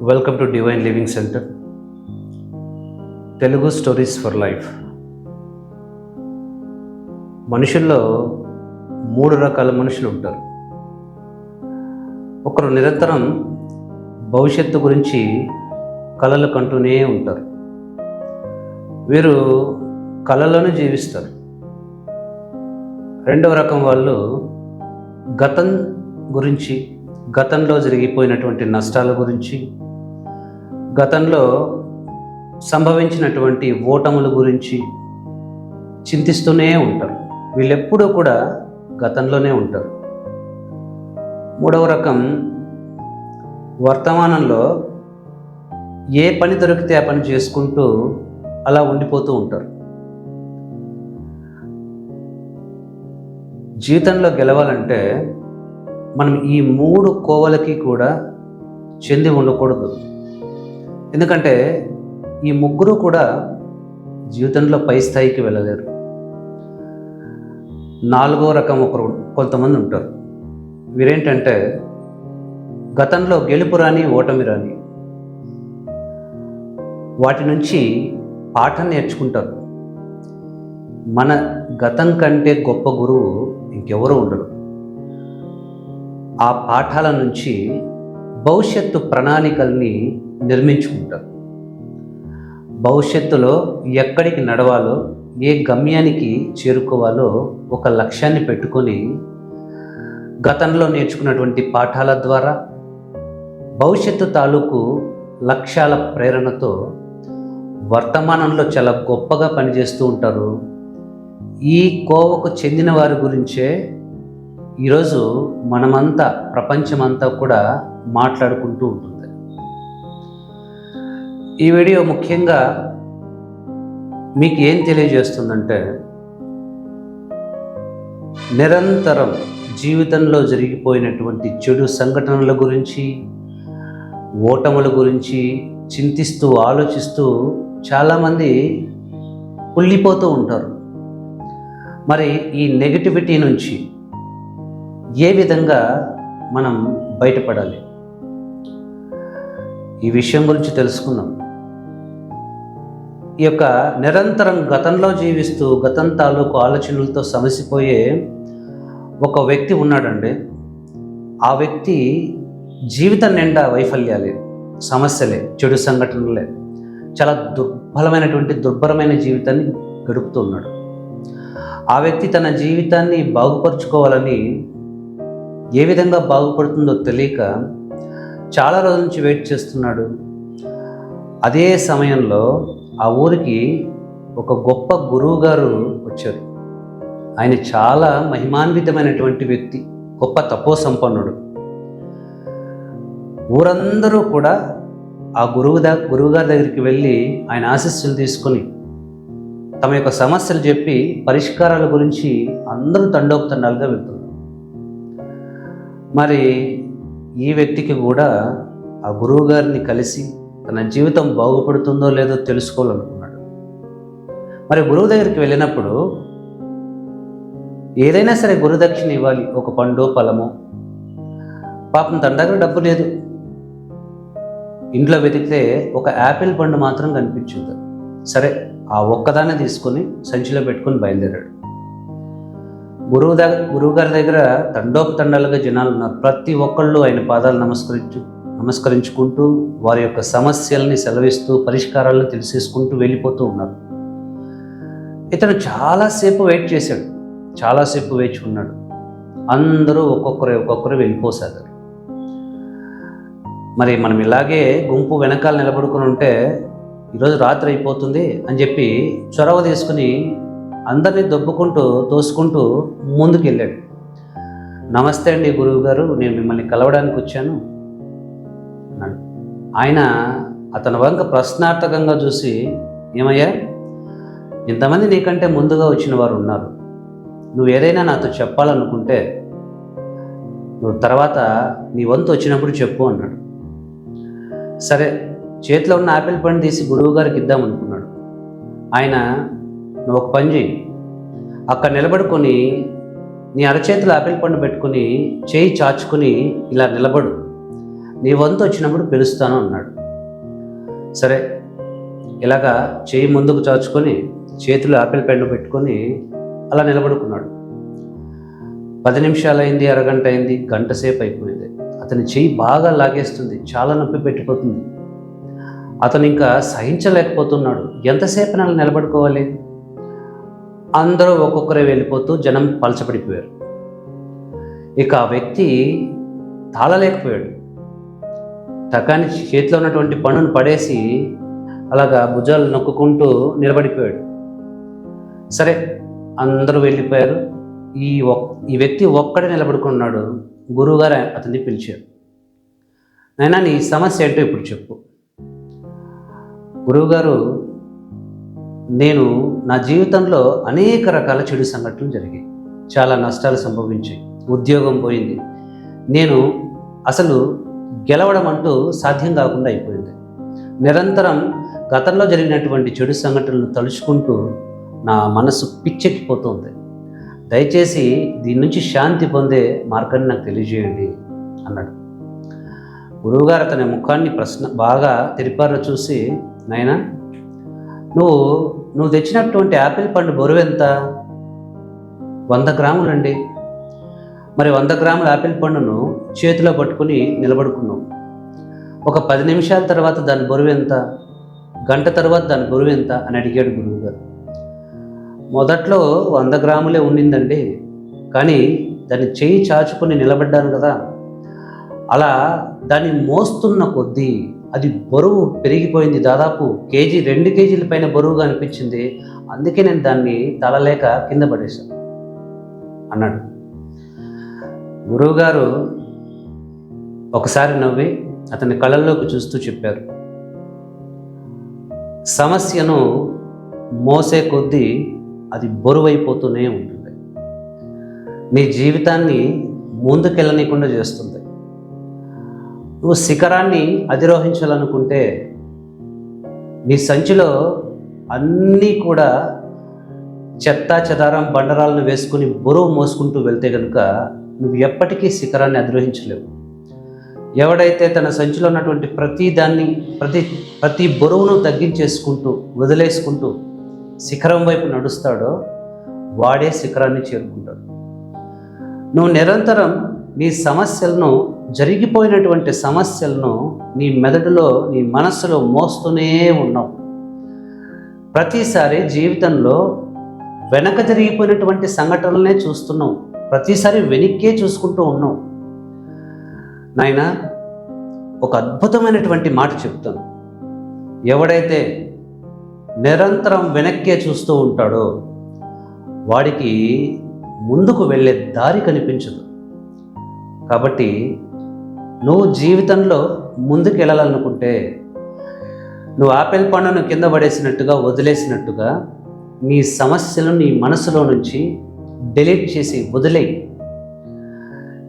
Welcome to divine living centre. Telugu stories for life. మనుషుల్లో 3 రకాల మనుషులు ఉంటారు. ఒకరు నిరంతరం భవిష్యత్తు గురించి కలలు కంటూనే ఉంటారు. వీరు కలలోనే జీవిస్తారు. రెండవ రకం వాళ్ళు గతం గురించి, గతంలో జరిగిపోయినటువంటి నష్టాల గురించి, గతంలో సంభవించినటువంటి ఓటముల గురించి చింతిస్తూనే ఉంటారు. వీళ్ళెప్పుడూ కూడా గతంలోనే ఉంటారు. మూడవ రకం వర్తమానంలో ఏ పని దొరికితే ఆ పని చేసుకుంటూ అలా ఉండిపోతూ ఉంటారు. జీవితంలో గెలవాలంటే మనం ఈ 3 కోవలకి కూడా చెంది ఉండకూడదు. ఎందుకంటే ఈ ముగ్గురు కూడా జీవితంలో పై స్థాయికి వెళ్ళలేరు. 4వ రకం కొంతమంది ఉంటారు. వీరేంటంటే గతంలో గెలుపు రాని, ఓటమి రాని, వాటి నుంచి పాఠం నేర్చుకుంటారు. మన గతం కంటే గొప్ప గురువు ఇంకెవరూ ఉండరు. ఆ పాఠాల నుంచి భవిష్యత్తు ప్రణాళికల్ని నిర్మించుకుంటారు. భవిష్యత్తులో ఎక్కడికి నడవాలో, ఏ గమ్యానికి చేరుకోవాలో ఒక లక్ష్యాన్ని పెట్టుకొని గతంలో నేర్చుకున్నటువంటి పాఠాల ద్వారా భవిష్యత్తు తాలూకు లక్ష్యాల ప్రేరణతో వర్తమానంలో చాలా గొప్పగా పనిచేస్తూ ఉంటారు. ఈ కోవకు చెందిన వారి గురించే ఈరోజు మనమంతా, ప్రపంచమంతా కూడా మాట్లాడుకుంటూ ఉంటుంది. ఈ వీడియో ముఖ్యంగా మీకు ఏం తెలియజేస్తుందంటే, నిరంతరం జీవితంలో జరిగిపోయినటువంటి చెడు సంఘటనల గురించి, ఓటముల గురించి చింతిస్తూ, ఆలోచిస్తూ చాలామంది కుళ్ళిపోతూ ఉంటారు. మరి ఈ నెగటివిటీ నుంచి ఏ విధంగా మనం బయటపడాలి, ఈ విషయం గురించి తెలుసుకుందాం. ఈ యొక్క నిరంతరం గతంలో జీవిస్తూ గతం తాలూకు ఆలోచనలతో సమసిపోయే ఒక వ్యక్తి ఉన్నాడండి. ఆ వ్యక్తి జీవితం నిండా వైఫల్యాలే, సమస్యలే, చెడు సంఘటనలే, చాలా దుర్భరమైన జీవితాన్ని గడుపుతూ ఉన్నాడు. ఆ వ్యక్తి తన జీవితాన్ని బాగుపరుచుకోవాలని, ఏ విధంగా బాగుపడుతుందో తెలియక చాలా రోజుల నుంచి వెయిట్ చేస్తున్నాడు. అదే సమయంలో ఆ ఊరికి ఒక గొప్ప గురువు గారు వచ్చారు. ఆయన చాలా మహిమాన్వితమైనటువంటి వ్యక్తి, గొప్ప తపోసంపన్నుడు. ఊరందరూ కూడా ఆ గురువుగారి దగ్గరికి వెళ్ళి ఆయన ఆశీస్సులు తీసుకొని తమ యొక్క సమస్యలు చెప్పి పరిష్కారాల గురించి అందరూ తండోపతండాలుగా వెళ్తున్నారు. మరి ఈ వ్యక్తికి కూడా ఆ గురువు గారిని కలిసి తన జీవితం బాగుపడుతుందో లేదో తెలుసుకోవాలనుకున్నాడు. మరి గురువు దగ్గరికి వెళ్ళినప్పుడు ఏదైనా సరే గురుదక్షిణ ఇవ్వాలి, ఒక పండు ఫలము. పాపం తన దగ్గర డబ్బు లేదు. ఇంట్లో వెతికితే ఒక యాపిల్ పండు మాత్రం కనిపించింది. సరే, ఆ ఒక్కదాన్ని తీసుకొని సంచిలో పెట్టుకొని బయలుదేరాడు. గురువుగారి దగ్గర తండోపతండాలుగా జనాలు ఉన్నారు. ప్రతి ఒక్కళ్ళు ఆయన పాదాలు నమస్కరించుకుంటూ వారి యొక్క సమస్యల్ని సెలవిస్తూ పరిష్కారాలను తెలిసేసుకుంటూ వెళ్ళిపోతూ ఉన్నారు. ఇతను చాలాసేపు వెయిట్ చేశాడు, చాలాసేపు వేచి ఉన్నాడు. అందరూ ఒక్కొక్కరు వెళ్ళిపోసాగారు. మరి మనం ఇలాగే గుంపు వెనకాల నిలబడుకుని ఉంటే ఈరోజు రాత్రి అయిపోతుంది అని చెప్పి చొరవ తీసుకుని అందరినీ దొబ్బుకుంటూ, తోసుకుంటూ ముందుకు వెళ్ళాడు. నమస్తే అండి గురువు గారు, నేను మిమ్మల్ని కలవడానికి వచ్చాను అన్నాడు. ఆయన అతని వంక ప్రశ్నార్థకంగా చూసి, ఏమయ్యా, ఇంతమంది నీకంటే ముందుగా వచ్చిన వారు ఉన్నారు, నువ్వు ఏదైనా నాతో చెప్పాలనుకుంటే నువ్వు తర్వాత నీ వంతు వచ్చినప్పుడు చెప్పు అన్నాడు. సరే, చేతిలో ఉన్న ఆపిల్ పండు తీసి గురువు గారికి ఇద్దామనుకున్నాడు. ఆయన, నువ్వు ఒక పని చేయి, అక్కడ నిలబడుకొని నీ అరచేతిలో ఆపిల్ పండు పెట్టుకుని చేయి చాచుకుని ఇలా నిలబడు, నీ వంతు వచ్చినప్పుడు పిలుస్తాను అన్నాడు. సరే, ఇలాగా చేయి ముందుకు చాచుకొని చేతిలో ఆపిల్ పెన్ను పెట్టుకొని అలా నిలబడుకున్నాడు. 10 నిమిషాలు అయింది, అరగంట అయింది, గంట సేపు అయిపోయింది. అతని చెయ్యి బాగా లాగేస్తుంది, చాలా నొప్పి పెట్టిపోతుంది. అతను ఇంకా సహించలేకపోతున్నాడు. ఎంతసేపు అలా నిలబడుకోవాలి? అందరూ ఒక్కొక్కరే వెళ్ళిపోతూ జనం పలచబడిపోయారు. ఇక ఆ వ్యక్తి తాళలేకపోయాడు. టకాని చేతిలో ఉన్నటువంటి పన్నును పడేసి అలాగా భుజాలు నొక్కుంటూ నిలబడిపోయాడు. సరే, అందరూ వెళ్ళిపోయారు. ఈ వ్యక్తి ఒక్కడే నిలబడుకున్నాడు. గురువుగారు అతన్ని పిలిచారు. నాయనా, నీ సమస్య ఏంటో ఇప్పుడు చెప్పు. గురువుగారు, నేను నా జీవితంలో అనేక రకాల చెడు సంఘటనలు జరిగాయి, చాలా నష్టాలు సంభవించాయి, ఉద్యోగం పోయింది, నేను అసలు గెలవడం అంటూ సాధ్యం కాకుండా అయిపోయింది. నిరంతరం గతంలో జరిగినటువంటి చెడు సంఘటనలు తలుచుకుంటూ నా మనసు పిచ్చెక్కిపోతుంది. దయచేసి దీని నుంచి శాంతి పొందే మార్గాన్ని నాకు తెలియజేయండి అన్నాడు. గురువుగారు అతని ముఖాన్ని బాగా తెరిపారో చూసి, నాయనా, నువ్వు తెచ్చినటువంటి యాపిల్ పండు బరువు ఎంత? 100 గ్రాములండి. మరి 100 గ్రాముల యాపిల్ పండును చేతిలో పట్టుకుని నిలబడుకున్నావు. ఒక 10 నిమిషాల తర్వాత దాని బరువు ఎంత? గంట తర్వాత దాని బరువు ఎంత అని అడిగాడు గురువుగారు. మొదట్లో 100 గ్రాములే ఉండిందండి, కానీ దాన్ని చేయి చాచుకొని నిలబడ్డాను కదా, అలా దాన్ని మోస్తున్న కొద్దీ అది బరువు పెరిగిపోయింది. దాదాపు 2 కేజీల పైన బరువుగా అనిపించింది. అందుకే నేను దాన్ని తలలేక కింద పడేశాను అన్నాడు. గురువుగారు ఒకసారి నవ్వి అతని కళ్ళల్లోకి చూస్తూ చెప్పారు, సమస్యను మోసే కొద్దీ అది బరువైపోతూనే ఉంటుంది. నీ జీవితాన్ని ముందుకెళ్ళనీయకుండా చేస్తుంది. నువ్వు శిఖరాన్ని అధిరోహించాలనుకుంటే నీ సంచిలో అన్నీ కూడా చెత్తా చెదారం బండరాలను వేసుకుని బరువు మోసుకుంటూ వెళ్తే కనుక నువ్వు ఎప్పటికీ శిఖరాన్ని అధిరోహించలేవు. ఎవడైతే తన సంచిలో ఉన్నటువంటి ప్రతి బరువును తగ్గించేసుకుంటూ వదిలేసుకుంటూ శిఖరం వైపు నడుస్తాడో వాడే శిఖరాన్ని చేరుకుంటాడు. నువ్వు నిరంతరం నీ సమస్యలను, జరిగిపోయినటువంటి సమస్యలను నీ మెదడులో, నీ మనస్సులో మోస్తూనే ఉన్నావు. ప్రతిసారి జీవితంలో వెనక జరిగిపోయినటువంటి సంఘటనలనే చూస్తున్నావు. ప్రతిసారి వెనక్కే చూసుకుంటూ ఉన్నావు. నాయనా, ఒక అద్భుతమైనటువంటి మాట చెప్తాను. ఎవడైతే నిరంతరం వెనక్కే చూస్తూ ఉంటాడో వాడికి ముందుకు వెళ్ళే దారి కనిపించదు. కాబట్టి నువ్వు జీవితంలో ముందుకు వెళ్ళాలనుకుంటే నువ్వు ఆపిల్ పండును కింద పడేసినట్టుగా, వదిలేసినట్టుగా నీ సమస్యలు నీ మనసులో నుంచి డిలీట్ చేసి వదిలేయి.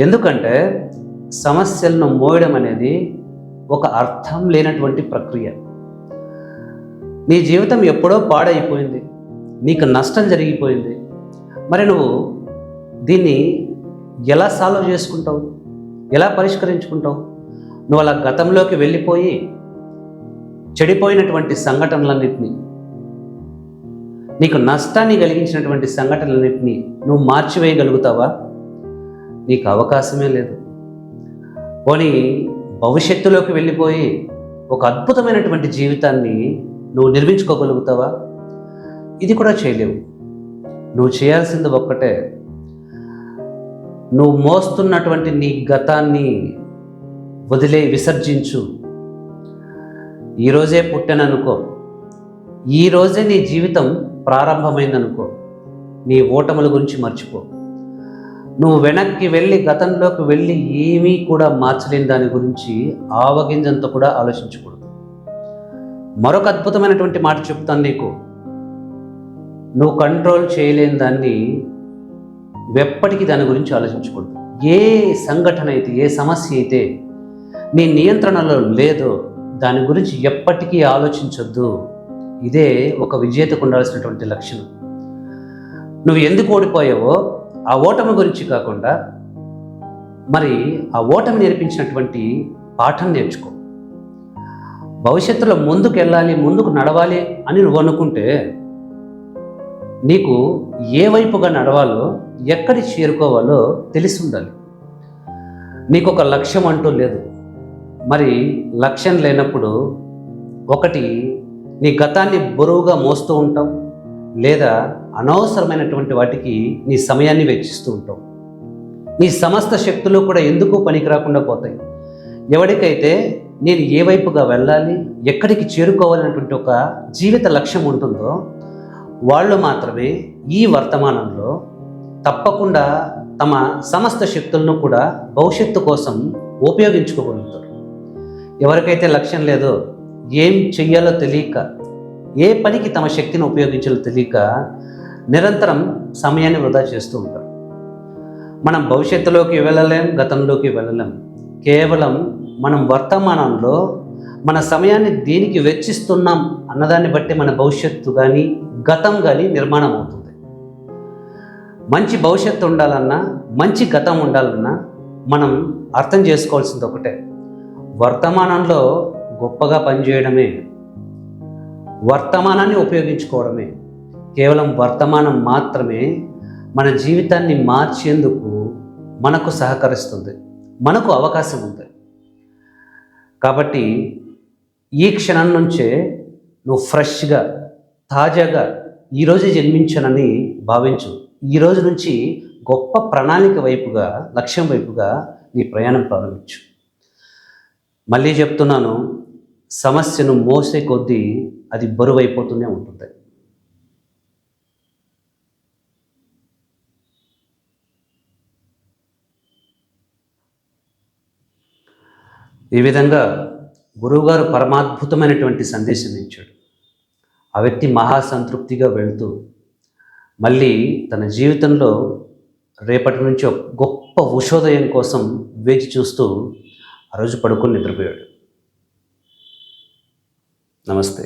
ఎందుకంటే సమస్యలను మోయడం అనేది ఒక అర్థం లేనటువంటి ప్రక్రియ. నీ జీవితం ఎప్పుడో పాడైపోయింది, నీకు నష్టం జరిగిపోయింది. మరి నువ్వు దీన్ని ఎలా సాల్వ్ చేసుకుంటావు? ఎలా పరిష్కరించుకుంటావు? నువ్వు అలా గతంలోకి వెళ్ళిపోయి చెడిపోయినటువంటి సంఘటనలన్నింటినీ, నీకు నష్టాన్ని కలిగించినటువంటి సంఘటనలన్నింటినీ నువ్వు మార్చివేయగలుగుతావా? నీకు అవకాశమే లేదు. పోనీ భవిష్యత్తులోకి వెళ్ళిపోయి ఒక అద్భుతమైనటువంటి జీవితాన్ని నువ్వు నిర్మించుకోగలుగుతావా? ఇది కూడా చేయలేవు. నువ్వు చేయాల్సింది ఒక్కటే, నువ్వు మోస్తున్నటువంటి నీ గతాన్ని విసర్జించు. ఈరోజే పుట్టాననుకో, ఈరోజే నీ జీవితం ప్రారంభమైందనుకో, నీ ఓటముల గురించి మర్చిపో. నువ్వు వెనక్కి వెళ్ళి గతంలోకి వెళ్ళి ఏమీ కూడా మార్చలేని దాని గురించి ఆవగింజంతో కూడా ఆలోచించకూడదు. మరొక అద్భుతమైనటువంటి మాట చెప్తాను నీకు. నువ్వు కంట్రోల్ చేయలేని దాన్ని ఎప్పటికీ దాని గురించి ఆలోచించకూడదు. ఏ సంఘటన అయితే, ఏ సమస్య అయితే నీ నియంత్రణలో లేదో దాని గురించి ఎప్పటికీ ఆలోచించొద్దు. ఇదే ఒక విజేతకు ఉండాల్సినటువంటి లక్షణం. నువ్వు ఎందుకు ఓడిపోయావో ఆ ఓటమి గురించి కాకుండా, మరి ఆ ఓటమి నేర్పించినటువంటి పాఠం నేర్చుకో. భవిష్యత్తులో ముందుకు వెళ్ళాలి, ముందుకు నడవాలి అని నువ్వు అనుకుంటే నీకు ఏ వైపుగా నడవాలో, ఎక్కడికి చేరుకోవాలో తెలిసి ఉండాలి. నీకు ఒక లక్ష్యం అంటూ లేదు. మరి లక్ష్యం లేనప్పుడు ఒకటి నీ గతాన్ని బరువుగా మోస్తూ ఉంటావు, లేదా అనవసరమైనటువంటి వాటికి నీ సమయాన్ని వెచ్చిస్తూ ఉంటావు. నీ సమస్త శక్తులు కూడా ఎందుకు పనికి రాకుండా పోతాయి. ఎవరికైతే నేను ఏ వైపుగా వెళ్ళాలి, ఎక్కడికి చేరుకోవాలనేటువంటి ఒక జీవిత లక్ష్యం ఉంటుందో వాళ్ళు మాత్రమే ఈ వర్తమానంలో తప్పకుండా తమ సమస్త శక్తులను కూడా భవిష్యత్తు కోసం ఉపయోగించుకోగలుగుతారు. ఎవరికైతే లక్ష్యం లేదో, ఏం చెయ్యాలో తెలియక, ఏ పనికి తమ శక్తిని ఉపయోగించాలో తెలియక నిరంతరం సమయాన్ని వృధా చేస్తూ ఉంటారు. మనం భవిష్యత్తులోకి వెళ్ళలేం, గతంలోకి వెళ్ళలేం. కేవలం మనం వర్తమానంలో మన సమయాన్ని దేనికి వెచ్చిస్తున్నాం అన్నదాన్ని బట్టి మన భవిష్యత్తు కానీ గతం కానీ నిర్మాణం అవుతుంది. మంచి భవిష్యత్తు ఉండాలన్నా, మంచి గతం ఉండాలన్నా మనం అర్థం చేసుకోవాల్సింది ఒకటే: వర్తమానంలో గొప్పగా పనిచేయడమే, వర్తమానాన్ని ఉపయోగించుకోవడమే. కేవలం వర్తమానం మాత్రమే మన జీవితాన్ని మార్చేందుకు మనకు సహకరిస్తుంది, మనకు అవకాశం ఉంది. కాబట్టి ఈ క్షణం నుంచే నువ్వు ఫ్రెష్గా, తాజాగా ఈరోజు జన్మించానని భావించు. ఈరోజు నుంచి గొప్ప ప్రణాళిక వైపుగా, లక్ష్యం వైపుగా నీ ప్రయాణం ప్రారంభించు. మళ్ళీ చెప్తున్నాను, సమస్యను మోసే కొద్దీ అది బరువు అయిపోతూనే ఉంటుంది. ఈ విధంగా గురువుగారు పరమాద్భుతమైనటువంటి సందేశం ఇచ్చాడు. ఆ వ్యక్తి మహాసంతృప్తిగా వెళుతూ మళ్ళీ తన జీవితంలో రేపటి నుంచి ఒక గొప్ప ఉషోదయం కోసం వేచి చూస్తూ ఆ రోజు పడుకొని నిద్రపోయాడు. నమస్తే.